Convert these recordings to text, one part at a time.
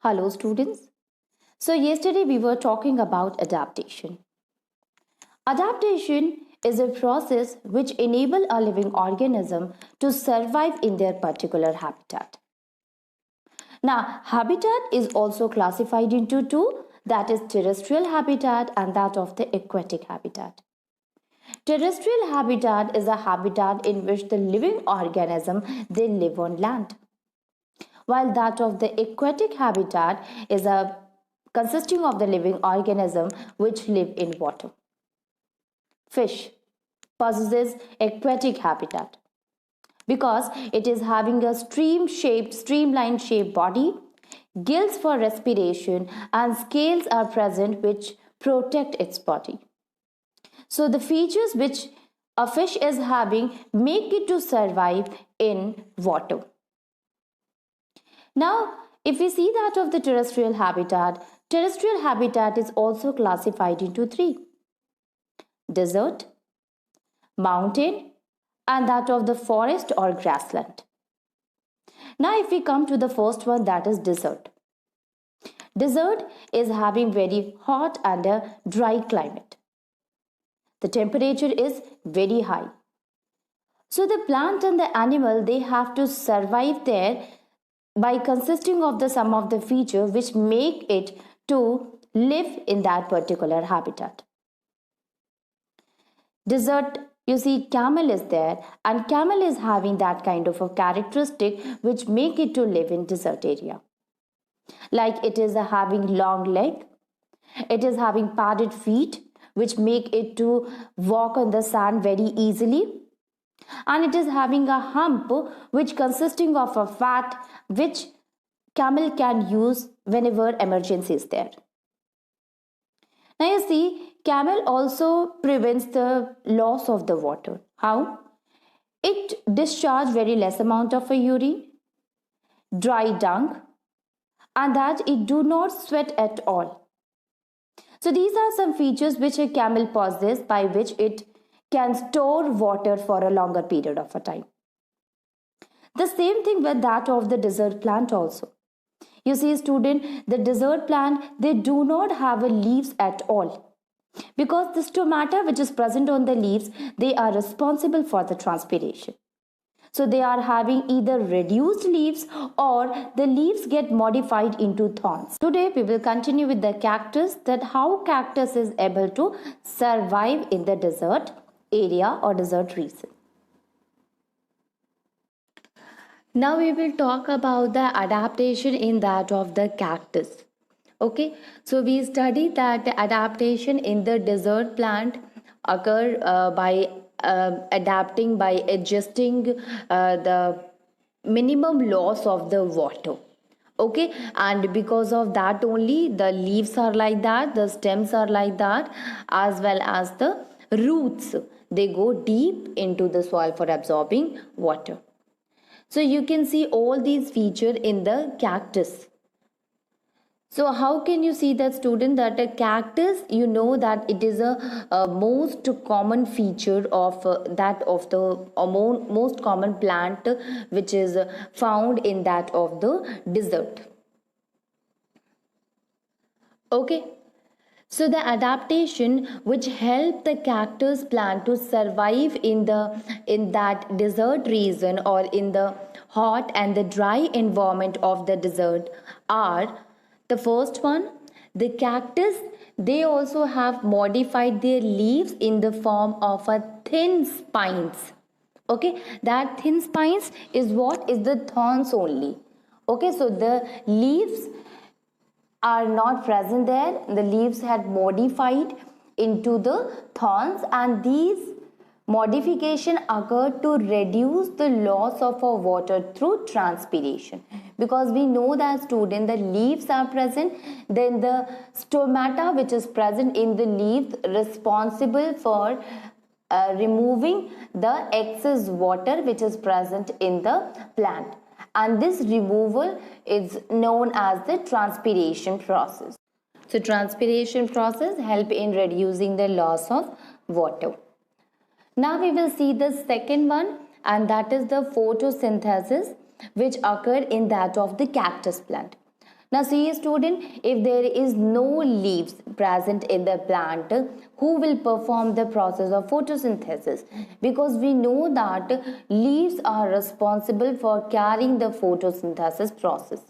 Hello students. So yesterday we were talking about adaptation. Adaptation is a process which enable a living organism to survive in their particular habitat. Now, habitat is also classified into two, that is terrestrial habitat and that of the aquatic habitat. Terrestrial habitat is a habitat in which the living organism they live on land, while that of the aquatic habitat is a consisting of the living organism which live in water. Fish possesses aquatic habitat because it is having a streamline shaped body, gills for respiration, and scales are present which protect its body. So the features which a fish is having make it to survive in water. Now, if we see that of the terrestrial habitat is also classified into three: desert, mountain, and that of the forest or grassland. Now, if we come to the first one, that is desert. Desert is having very hot and a dry climate. The temperature is very high. So the plant and the animal, they have to survive there by consisting of the some of the features which make it to live in that particular habitat. Desert, you see camel is there, and camel is having that kind of a characteristic which make it to live in desert area. Like it is having long leg, it is having padded feet which make it to walk on the sand very easily, and it is having a hump which consisting of a fat which camel can use whenever emergency is there. Now you see, camel also prevents the loss of the water. How? It discharge very less amount of a urine, dry dung, and that it do not sweat at all. So these are some features which a camel possesses by which it can store water for a longer period of a time. The same thing with that of the desert plant also. You see student, the desert plant, they do not have a leaves at all, because the stomata which is present on the leaves, they are responsible for the transpiration. So they are having either reduced leaves or the leaves get modified into thorns. Today we will continue with the cactus, that how cactus is able to survive in the desert area or desert region. Now we will talk about the adaptation in that of the cactus. Okay, so we studied that the adaptation in the desert plant occur by adapting by adjusting the minimum loss of the water. Okay, and because of that only the leaves are like that, the stems are like that, as well as the roots, they go deep into the soil for absorbing water. So you can see all these features in the cactus. So how can you see that student, that a cactus, you know that it is a most common feature of that of the most common plant which is found in that of the desert. Okay. So the adaptation which help the cactus plant to survive in that desert region or in the hot and the dry environment of the desert are: the first one, the cactus, they also have modified their leaves in the form of a thin spines. Okay, that thin spines is what is the thorns only. Okay, so the leaves are not present there. The leaves had modified into the thorns, and these modification occurred to reduce the loss of our water through transpiration, because we know that student, the leaves are present, then the stomata which is present in the leaves responsible for removing the excess water which is present in the plant, and this removal is known as the transpiration process. So transpiration process help in reducing the loss of water. Now we will see the second one, and that is the photosynthesis which occurred in that of the cactus plant. Now see student, if there is no leaves present in the plant, who will perform the process of photosynthesis? Because we know that leaves are responsible for carrying the photosynthesis process.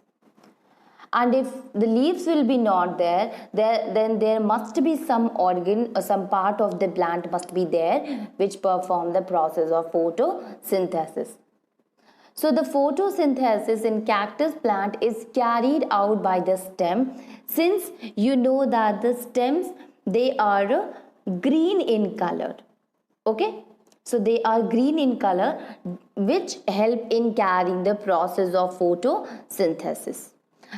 And if the leaves will be not there, then there must be some organ or some part of the plant must be there which perform the process of photosynthesis. So the photosynthesis in cactus plant is carried out by the stem, since you know that the stems, they are green in color. Okay, so they are green in color, which help in carrying the process of photosynthesis.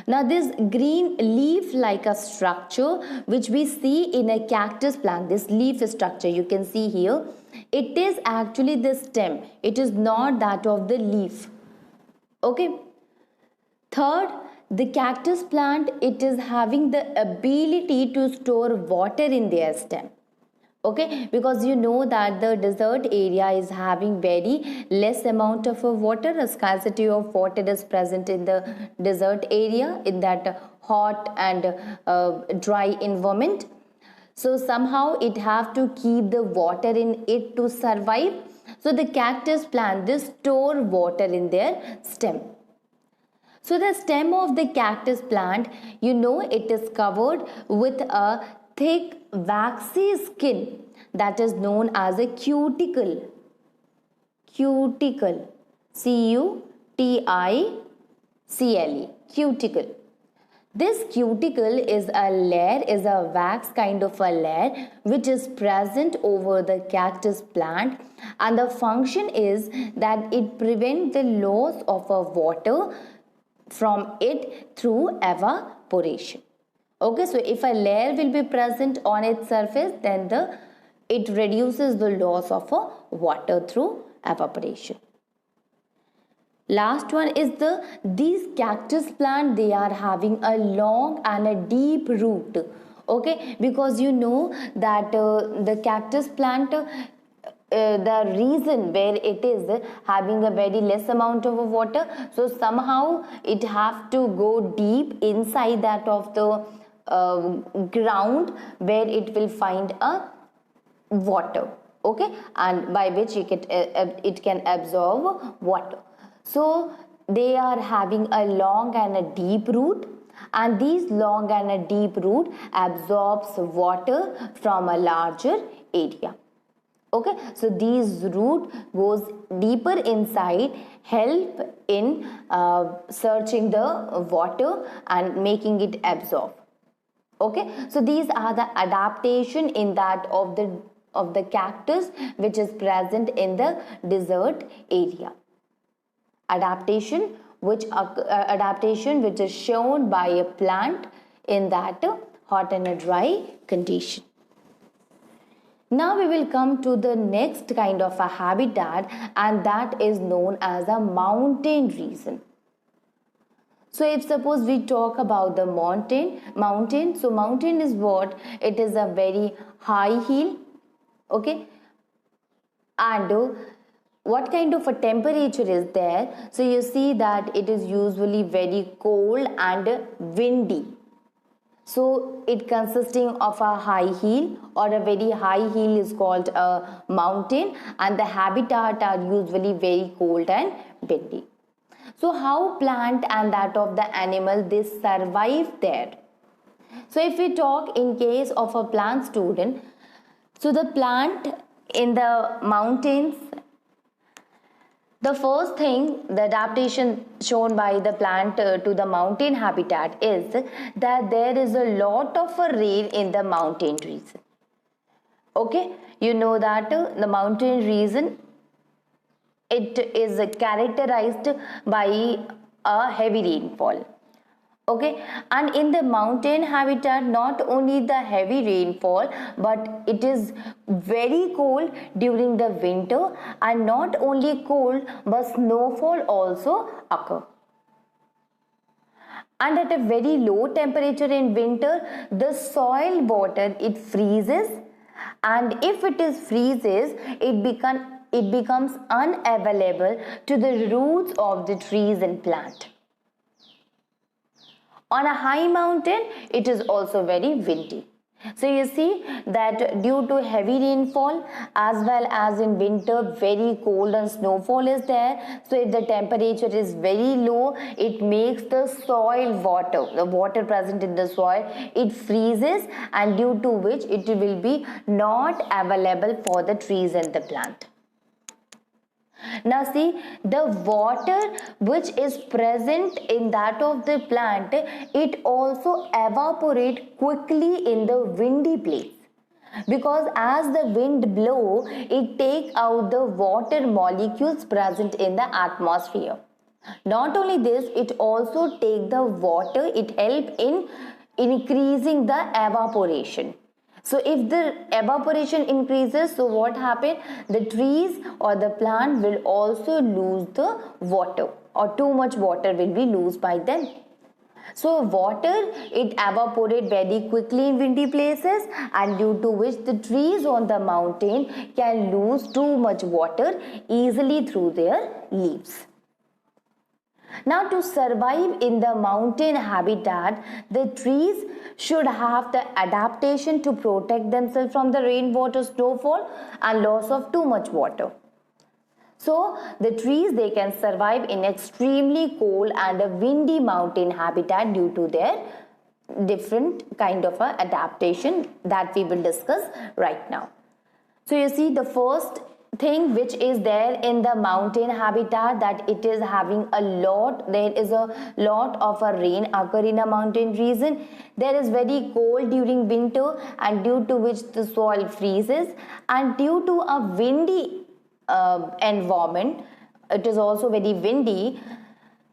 Now this green leaf like a structure which we see in a cactus plant, this leaf structure you can see here, it is actually the stem, it is not that of the leaf. Okay. Third, the cactus plant, it is having the ability to store water in their stem. Okay, because you know that the desert area is having very less amount of water, a scarcity of water is present in the desert area, in that hot and dry environment. So somehow it have to keep the water in it to survive. So the cactus plant, they store water in their stem. So the stem of the cactus plant, you know, it is covered with a thick waxy skin that is known as a cuticle. Cuticle. C-U-T-I-C-L-E. Cuticle. This cuticle is a layer, is a wax kind of a layer which is present over the cactus plant, and the function is that it prevents the loss of water from it through evaporation. Okay, so if a layer will be present on its surface, then it reduces the loss of water through evaporation. Last one is these cactus plant, they are having a long and a deep root. Okay, because you know that the cactus plant, the reason where it is having a very less amount of water, so somehow it have to go deep inside that of the ground where it will find a water. Okay, and by which it can absorb water. So they are having a long and a deep root, and these long and a deep root absorbs water from a larger area. Okay, so these root goes deeper inside, help in searching the water and making it absorb. Okay, so these are the adaptation in that of the cactus which is present in the desert area. Adaptation which is shown by a plant in that hot and a dry condition. Now we will come to the next kind of a habitat, and that is known as a mountain region. So if suppose we talk about the mountain, so mountain is what? It is a very high hill. Okay, and what kind of a temperature is there? So you see that it is usually very cold and windy. So it consisting of a high hill, or a very high hill is called a mountain, and the habitat are usually very cold and windy. So how plant and that of the animal, they survive there? So if we talk in case of a plant student, so the plant in the mountains, the first thing, the adaptation shown by the plant to the mountain habitat is that there is a lot of rain in the mountain region. Okay, you know that the mountain region, it is characterized by a heavy rainfall. Okay, and in the mountain habitat, not only the heavy rainfall, but it is very cold during the winter, and not only cold but snowfall also occur. And at a very low temperature in winter, the soil water, it freezes, and if it is freezes, it becomes unavailable to the roots of the trees and plant. On a high mountain, it is also very windy. So you see that due to heavy rainfall as well as in winter very cold and snowfall is there. So if the temperature is very low, it makes the soil water, the water present in the soil, it freezes, and due to which it will be not available for the trees and the plant. Now see, the water which is present in that of the plant, it also evaporate quickly in the windy place, because as the wind blow, it take out the water molecules present in the atmosphere. Not only this, it also take the water, it help in increasing the evaporation. So if the evaporation increases, so what happen? The trees or the plant will also lose the water, or too much water will be lost by them. So water, it evaporate very quickly in windy places, and due to which the trees on the mountain can lose too much water easily through their leaves. Now to survive in the mountain habitat, the trees should have the adaptation to protect themselves from the rainwater, snowfall and loss of too much water. So the trees, they can survive in extremely cold and a windy mountain habitat due to their different kind of a adaptation that we will discuss right now. So you see, the first thing which is there in the mountain habitat, that it is having a lot, there is a lot of a rain occur in a mountain region. There is very cold during winter, and due to which the soil freezes, and due to a windy environment, it is also very windy,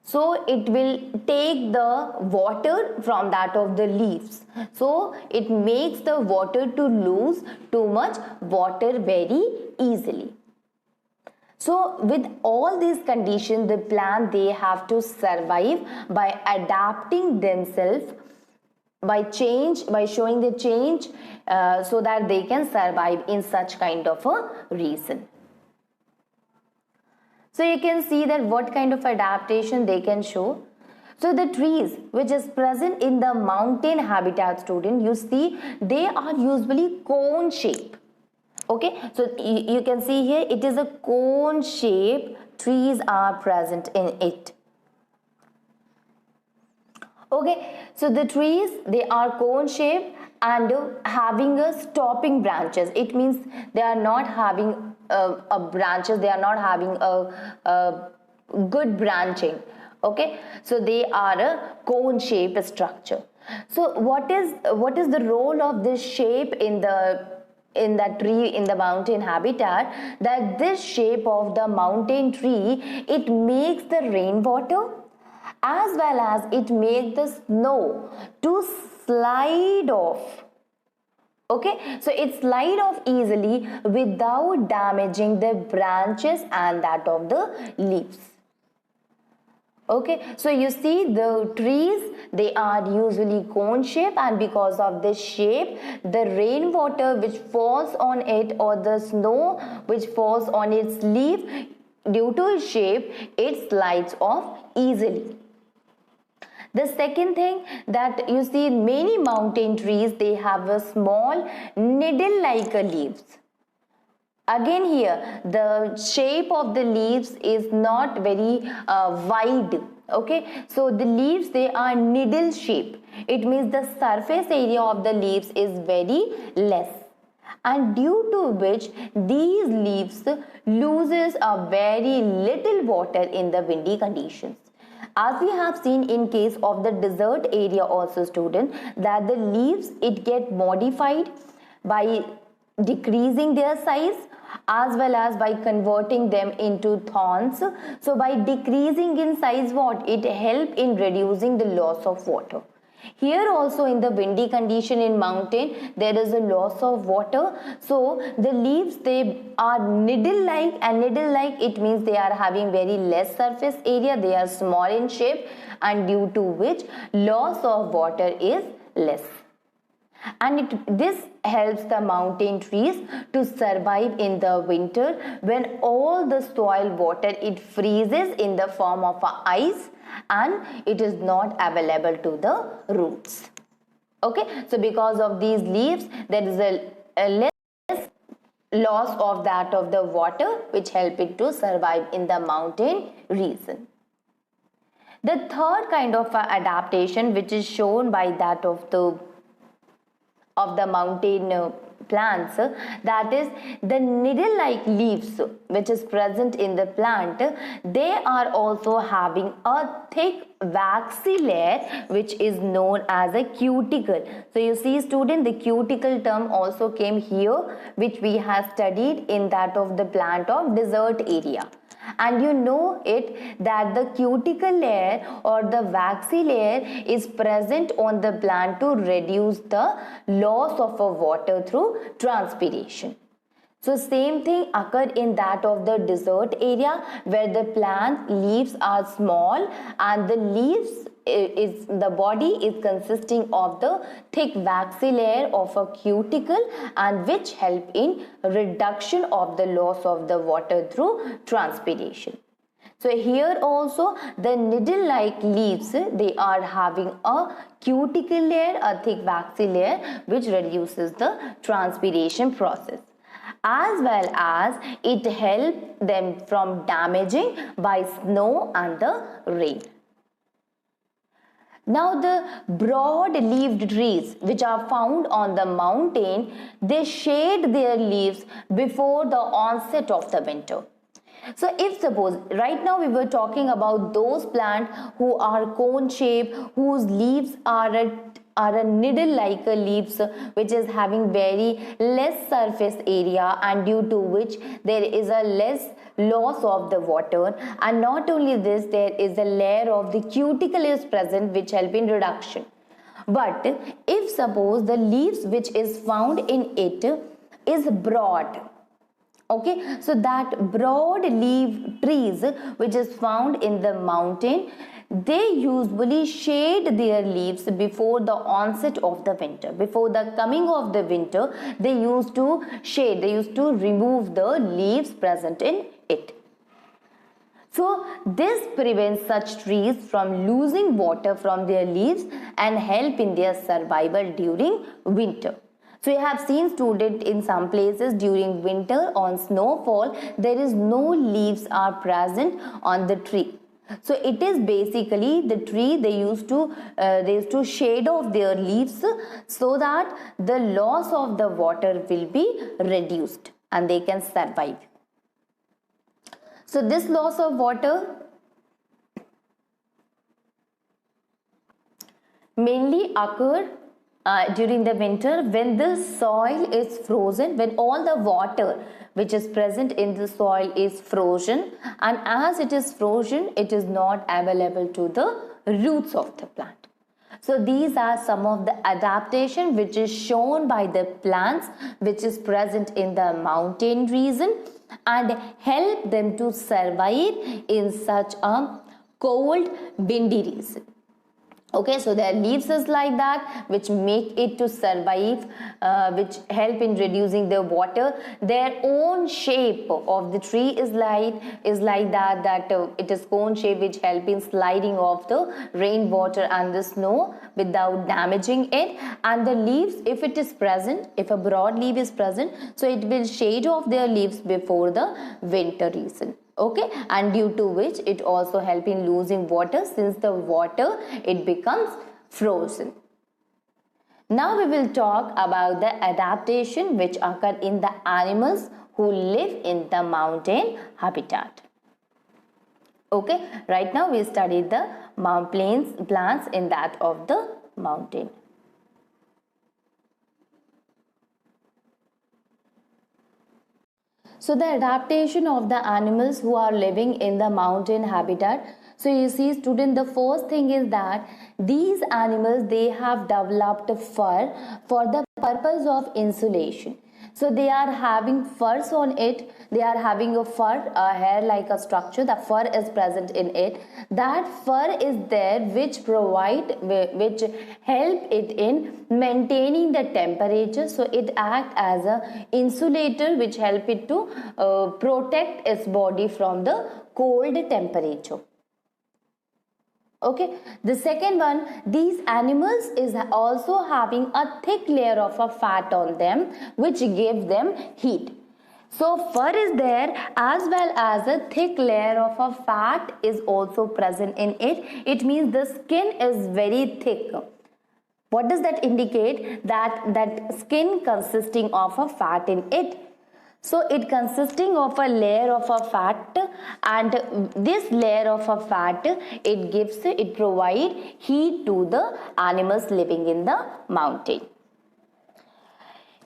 so it will take the water from that of the leaves, so it makes the water to lose too much water very easily. So with all these conditions, the plant, they have to survive by adapting themselves, by showing the change, so that they can survive in such kind of a region. So you can see that what kind of adaptation they can show. So the trees which is present in the mountain habitat, student, you see they are usually cone shape. Okay, so you can see here it is a cone shape, trees are present in it. Okay, so the trees, they are cone shape and having a stopping branches. It means they are not having a branches, they are not having a good branching. Okay, so they are a cone shape structure. So what is the role of this shape in that tree in the mountain habitat? That this shape of the mountain tree, it makes the rainwater as well as it makes the snow to slide off. Okay, so it slide off easily without damaging the branches and that of the leaves. Okay, so you see the trees, they are usually cone shape, and because of this shape, the rainwater which falls on it or the snow which falls on its leaf, due to its shape, it slides off easily. The second thing, that you see many mountain trees, they have a small needle-like leaves. Again here, the shape of the leaves is not very wide. Okay, so the leaves, they are needle shape. It means the surface area of the leaves is very less, and due to which these leaves loses a very little water in the windy conditions. As we have seen in case of the desert area also, student, that the leaves, it get modified by decreasing their size as well as by converting them into thorns. So by decreasing in size, what it help in reducing the loss of water. Here also in the windy condition in mountain, there is a loss of water. So the leaves, they are needle-like, and needle-like, it means they are having very less surface area, they are small in shape, and due to which loss of water is less. and this helps the mountain trees to survive in the winter when all the soil water it freezes in the form of ice and it is not available to the roots. Okay, so because of these leaves there is a less loss of that of the water which help it to survive in the mountain region. The third kind of adaptation which is shown by that of the mountain plants, that is the needle like leaves which is present in the plant, they are also having a thick waxy layer which is known as a cuticle. So you see student, the cuticle term also came here, which we have studied in that of the plant of desert area. And you know it that the cuticle layer or the waxy layer is present on the plant to reduce the loss of water through transpiration. So same thing occurred in that of the desert area where the plant leaves are small and the leaves is the body is consisting of the thick waxy layer of a cuticle and which help in reduction of the loss of the water through transpiration. So here also the needle like leaves, they are having a cuticle layer, a thick waxy layer which reduces the transpiration process, as well as it helps them from damaging by snow and the rain. Now the broad-leaved trees which are found on the mountain, they shade their leaves before the onset of the winter. So if suppose right now we were talking about those plants who are cone shaped, whose leaves are a needle like leaves which is having very less surface area and due to which there is a less loss of the water, and not only this, there is a layer of the cuticle is present which help in reduction. But if suppose the leaves which is found in it is broad, okay, so that broad leaf trees which is found in the mountain, they usually shade their leaves before the onset of the winter. Before the coming of the winter, they used to shade, they used to remove the leaves present in it. So this prevents such trees from losing water from their leaves and help in their survival during winter. So you have seen student in some places during winter on snowfall, there is no leaves are present on the tree. So it is basically the tree they used to shade off their leaves so that the loss of the water will be reduced and they can survive. So this loss of water mainly occur during the winter when the soil is frozen, when all the water which is present in the soil is frozen, and as it is frozen it is not available to the roots of the plant. So these are some of the adaptation which is shown by the plants which is present in the mountain region and help them to survive in such a cold windy region. Okay, so their leaves is like that which make it to survive, which help in reducing the water. Their own shape of the tree is like that it is cone shape which help in sliding off the rainwater and the snow without damaging it. And the leaves, if it is present, if a broad leaf is present, so it will shade off their leaves before the winter season. Okay, and due to which it also help in losing water, since the water it becomes frozen. Now we will talk about the adaptation which occur in the animals who live in the mountain habitat. Okay, right now we studied the plants in that of the mountain. So the adaptation of the animals who are living in the mountain habitat. So you see student, the first thing is that these animals, they have developed fur for the purpose of insulation. So they are having furs on it. They are having a fur, a hair like a structure. The fur is present in it. That fur is there, which which help it in maintaining the temperature. So it act as a insulator, which help it to protect its body from the cold temperature. Okay, the second one, these animals is also having a thick layer of a fat on them, which give them heat. So fur is there, as well as a thick layer of a fat is also present in it. It means the skin is very thick. What does that indicate? That skin consisting of a fat in it. So it consisting of a layer of a fat, and this layer of a fat, it provide heat to the animals living in the mountain.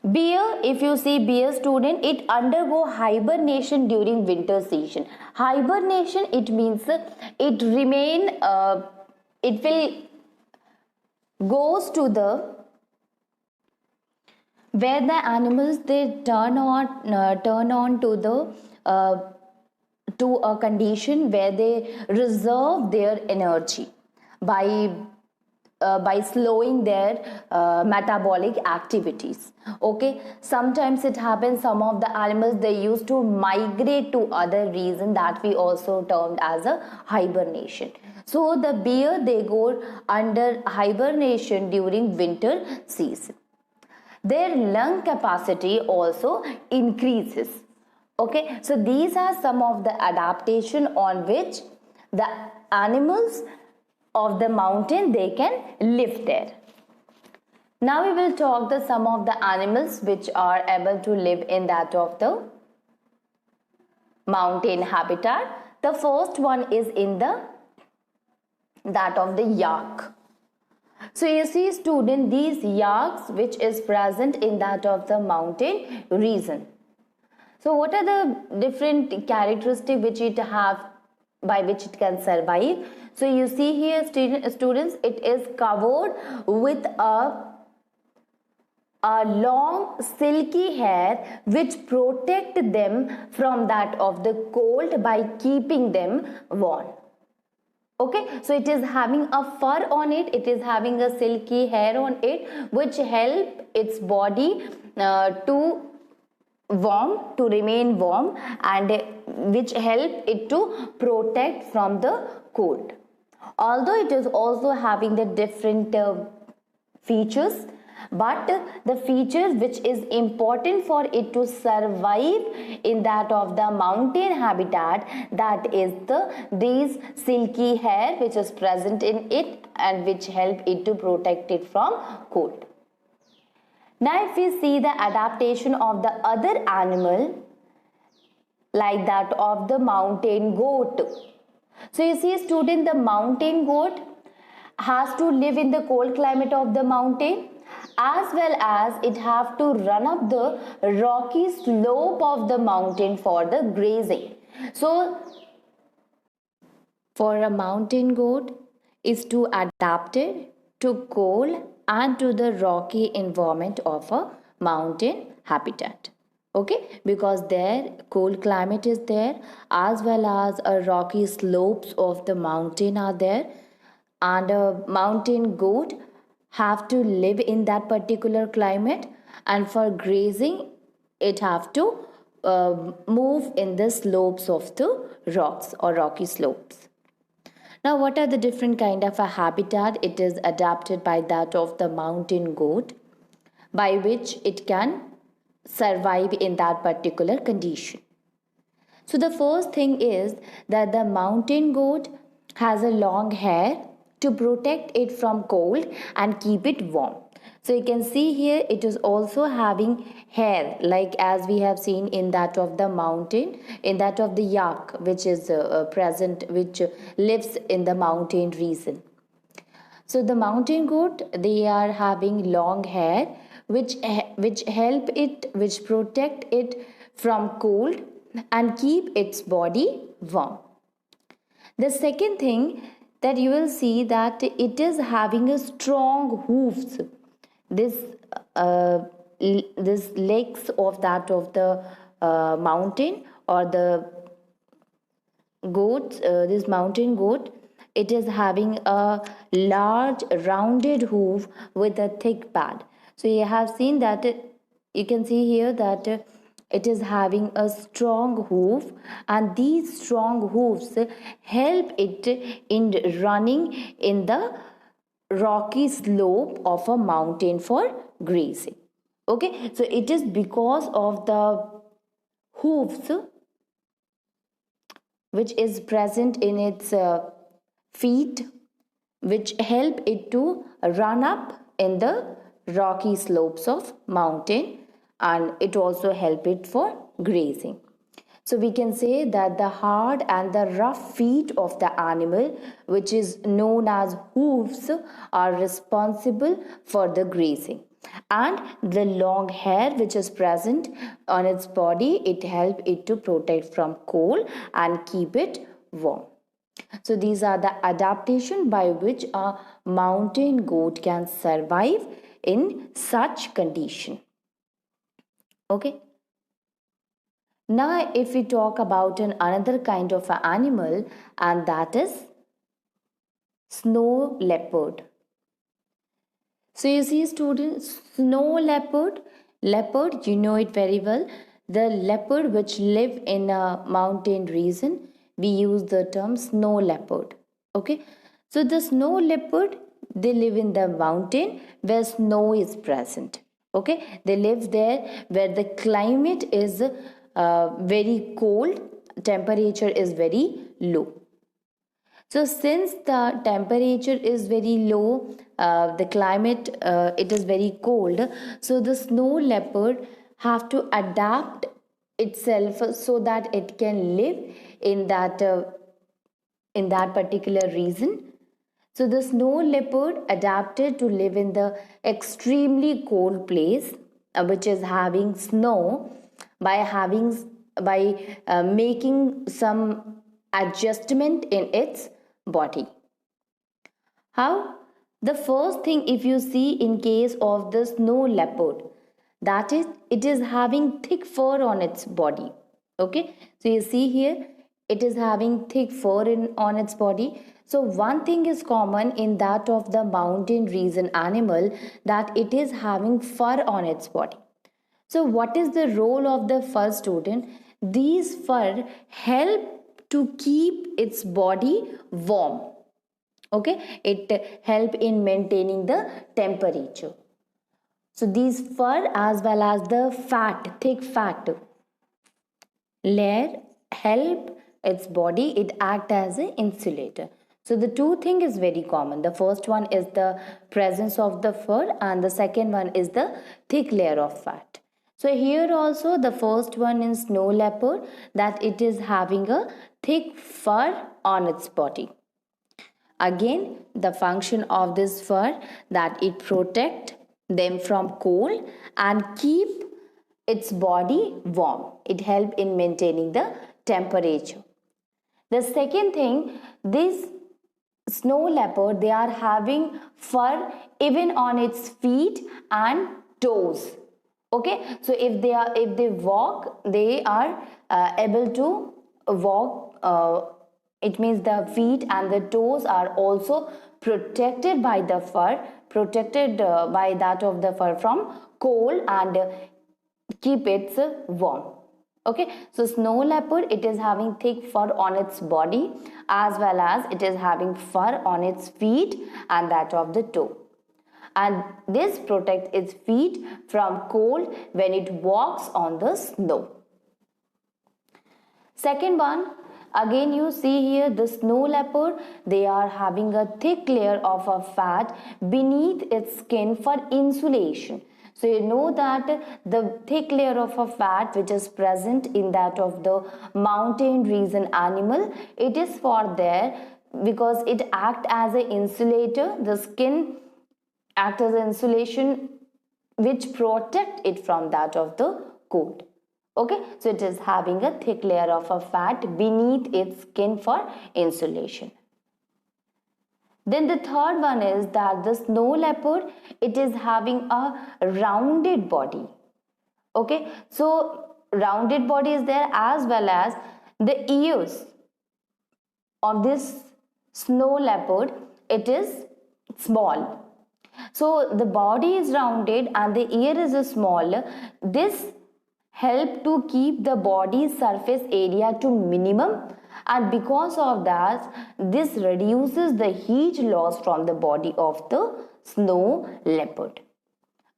Bear, if you see bear student, it undergo hibernation during winter season. Hibernation, it means it remain, it will goes to the where the animals they turn on to the to a condition where they reserve their energy by slowing their metabolic activities. Okay, sometimes it happens some of the animals they used to migrate to other region, that we also termed as a hibernation. So the bear, they go under hibernation during winter season. Their lung capacity also increases. Okay, so these are some of the adaptation on which the animals of the mountain they can live there. Now we will talk the some of the animals which are able to live in that of the mountain habitat. The first one is in that of the yak. So you see student, these yaks which is present in that of the mountain region. So what are the different characteristics which it have, by which it can survive? So you see here students, it is covered with a long silky hair which protect them from that of the cold by keeping them warm. Okay, so it is having a fur on it, it is having a silky hair on it, which help its body to remain warm, and which help it to protect from the cold. Although it is also having the different features, but the features which is important for it to survive in that of the mountain habitat, that is these silky hair which is present in it and which help it to protect it from cold. Now if we see the adaptation of the other animal, like that of the mountain goat. So you see student, the mountain goat has to live in the cold climate of the mountain, as well as it have to run up the rocky slope of the mountain for the grazing. So for a mountain goat is to adapt it to cold and to the rocky environment of a mountain habitat. Okay, because their cold climate is there, as well as a rocky slopes of the mountain are there, and a mountain goat have to live in that particular climate, and for grazing it have to move in the slopes of the rocks or rocky slopes. Now what are the different kind of a habitat it is adapted by that of the mountain goat, by which it can survive in that particular condition? So the first thing is that the mountain goat has a long hair to protect it from cold and keep it warm. So you can see here it is also having hair, like as we have seen in that of the mountain, in that of the yak which is present, which lives in the mountain region. So the mountain goat, they are having long hair which help it, which protect it from cold and keep its body warm. The second thing that you will see that it is having a strong hoofs. This this legs of that of the mountain or the goat, this mountain goat, it is having a large rounded hoof with a thick pad. So you have seen that you can see here that it is having a strong hoof, and these strong hoofs help it in running in the rocky slope of a mountain for grazing. Okay, so it is because of the hooves which is present in its feet, which help it to run up in the rocky slopes of mountain, and it also help it for grazing. So we can say that the hard and the rough feet of the animal, which is known as hooves, are responsible for the grazing, and the long hair which is present on its body, it help it to protect from cold and keep it warm. So these are the adaptation by which a mountain goat can survive in such condition. Okay. Now, if we talk about another kind of an animal, and that is snow leopard. So you see, students, snow leopard, you know it very well. The leopard which live in a mountain region, we use the term snow leopard. Okay, so the snow leopard, they live in the mountain where snow is present. Okay, they live there where the climate is very cold, temperature is very low. So since the temperature is very low, the climate it is very cold, so the snow leopard have to adapt itself so that it can live in that particular region. So the snow leopard adapted to live in the extremely cold place, which is having snow, by making some adjustment in its body. How? The first thing, if you see in case of the snow leopard, that is, it is having thick fur on its body. Okay, so you see here, it is having thick fur on its body. So one thing is common in that of the mountain region animal, that it is having fur on its body. So what is the role of the fur, student? These fur help to keep its body warm. Okay, it help in maintaining the temperature. So these fur as well as the fat, thick fat layer help its body, it act as an insulator. So the two thing is very common. The first one is the presence of the fur, and the second one is the thick layer of fat. So here also the first one in snow leopard, that it is having a thick fur on its body. Again, the function of this fur, that it protect them from cold and keep its body warm. It help in maintaining the temperature. The second thing, this snow leopard, they are having fur even on its feet and toes. Okay, so if they walk, they are able to walk. It means the feet and the toes are also protected by the fur, protected by that of the fur from cold, and keep it warm. Okay, so snow leopard, it is having thick fur on its body, as well as it is having fur on its feet and that of the toe, and this protects its feet from cold when it walks on the snow. Second one, again you see here the snow leopard, they are having a thick layer of a fat beneath its skin for insulation. So you know that the thick layer of a fat which is present in that of the mountain region animal, it is for there because it acts as an insulator. The skin acts as an insulation which protect it from that of the cold. Okay, so it is having a thick layer of a fat beneath its skin for insulation. Then the third one is that the snow leopard, it is having a rounded body. Okay, so rounded body is there, as well as the ears of this snow leopard, it is small. So the body is rounded and the ear is small. This help to keep the body surface area to minimum, and because of that this reduces the heat loss from the body of the snow leopard.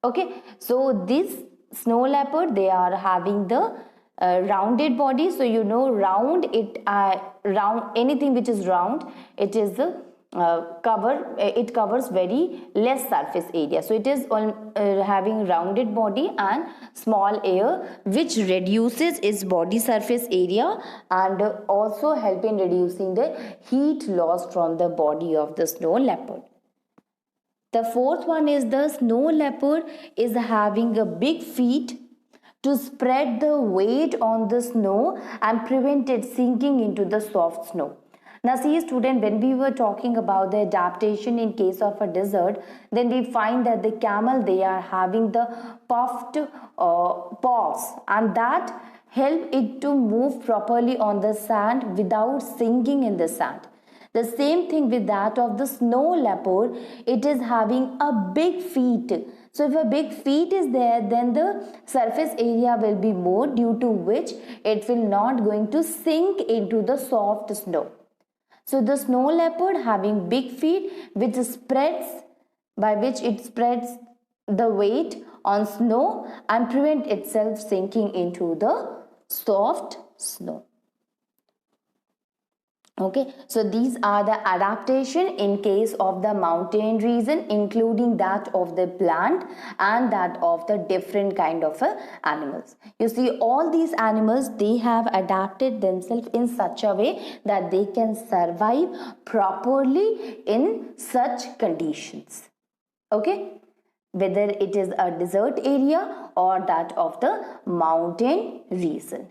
Okay, so this snow leopard, they are having the rounded body. So you know, round it round, anything which is round, it is the it covers very less surface area. So it is having rounded body and small ear, which reduces its body surface area and also help in reducing the heat loss from the body of the snow leopard. The fourth one is the snow leopard is having a big feet to spread the weight on the snow and prevent it sinking into the soft snow. Now see student, when we were talking about the adaptation in case of a desert, then we find that the camel, they are having the puffed paws, and that help it to move properly on the sand without sinking in the sand. The same thing with that of the snow leopard, it is having a big feet. So if a big feet is there, then the surface area will be more, due to which it will not going to sink into the soft snow. So the snow leopard having big feet, which spreads, by which it spreads the weight on snow and prevent itself sinking into the soft snow. Okay, so these are the adaptation in case of the mountain region, including that of the plant and that of the different kind of animals. You see, all these animals, they have adapted themselves in such a way that they can survive properly in such conditions. Okay, whether it is a desert area or that of the mountain region.